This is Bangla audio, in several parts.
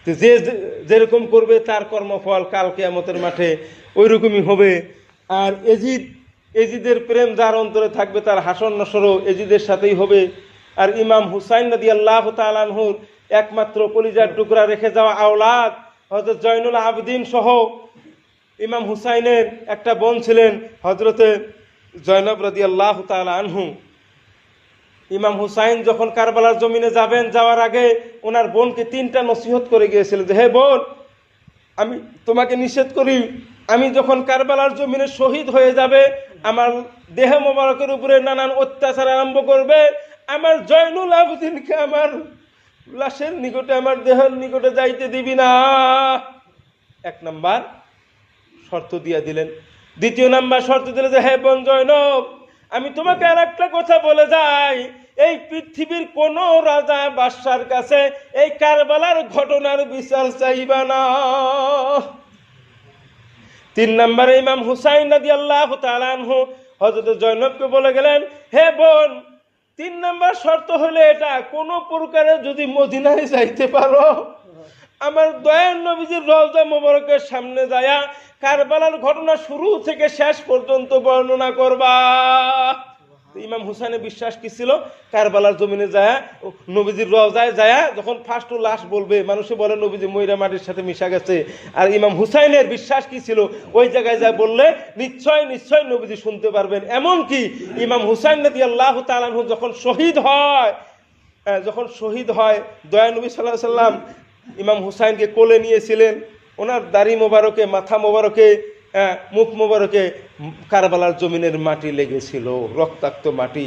যে যেরকম করবে তার কর্মফল কাল কিয়ামতের মাঠে ওই রকমই হবে। আর এজিদের প্রেম যার অন্তরে থাকবে তার হাসর নসরও এজিদের সাথেই হবে। আর ইমাম হুসাইন রাদিয়াল্লাহু তাআলা আনহুর একমাত্র কলিজার টুকরা রেখে যাওয়া আওলাদ হযরত জয়নুল আবেদিন সহ ইমাম হুসাইনের একটা বোন ছিলেন হযরতে জয়নব রাদিয়াল্লাহু তাআলা আনহু। ইমাম হুসাইন যখন কারবালার জমিনে যাবেন, যাওয়ার আগে ওনার বোনকে 3টা নসিহত করে গিয়েছিলেন যে, হে বোন, আমি তোমাকে নিষেধ করি, আমি যখন কারবালার জমিনে শহীদ হয়ে যাবে, আমার দেহ মোবারকের উপরে নানান অত্যাচার আরম্ভ করবে, আমার জয়নুল আবেদিনকে আমার লাশের নিকটে, আমার দেহের নিকটে যাইতে দিবি না। 1 নাম্বার শর্ত দিয়া দিলেন। 2 নাম্বার শর্ত দিলে যে, হে বোন জয়নব, আমি তোমাকে আর একটা কথা বলে যাই, এই পৃথিবীর কোন রাজা বাদশার কাছে এই কারবালার ঘটনার বিচার চাইবা না। 3 নম্বরে ইমাম হুসাইন রাদিয়াল্লাহু তাআলা আনহু হযরত জয়নবকে বলে গেলেন, হে বোন, 3 নম্বর শর্ত হলো এটা, কোন প্রকারে যদি মদিনায় যাইতে পারো, আমার দয়ার নবীজির রওজা মোবারকের সামনে যায়া কারবালার ঘটনা শুরু থেকে শেষ পর্যন্ত বর্ণনা করবা। ইমাম হুসাইনের বিশ্বাস কি ছিল? কারবালার জমিনে যায় নবীজির রওজায় যায় যখন ফার্স্ট লাশ বলবে, মানুষে বলে নবীজি ময়রা মাটির সাথে মিশা গেছে, আর ইমাম হুসাইনের বিশ্বাস কি ছিল? ওই জায়গায় যায় বললে নিশ্চয় নিশ্চয় নবীজি শুনতে পারবেন। এমন কি ইমাম হুসাইন রাদিয়াল্লাহু তাআলা আনহু যখন শহীদ হয়, দয়া নবী সাল্লাল্লাহু আলাইহি সাল্লাম ইমাম হুসাইনকে কোলে নিয়েছিলেন, ওনার দাড়ি মোবারকে, মাথা মোবারকে, মুখ মোবারকে কারবালার জমিনের মাটি লেগেছিল, রক্তাক্ত মাটি।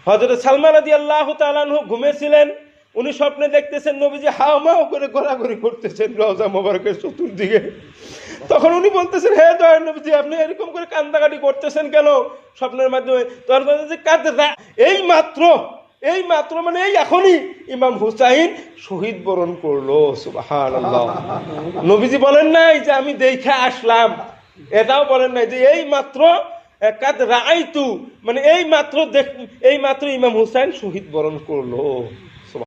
হযরত সালমান রাদিয়াল্লাহু তাআলা আনহু ঘুমেছিলেন, উনি স্বপ্নে দেখতেছেন নবীজি হাওমাও করে ঘোরাঘুরি করতেছেন রওজা মোবারকের চতুর্দিকে। তখন উনি বলতেছেন, হে দয়ার নবীজি, আপনি এরকম করে কান্দাকাটি করতেছেন কেন স্বপ্নের মাধ্যমে? এই মাত্র মানে এই এখনই ইমাম হুসাইন শহীদ বরণ করলো। সুবহানাল্লাহ। নবীজি বলেন নাই যে আমি দেখে আসলাম, এটাও বলেন নাই যে এই মাত্র কাদ রাআইতু, মানে এই মাত্র ইমাম হুসাইন শহীদ বরণ করলো।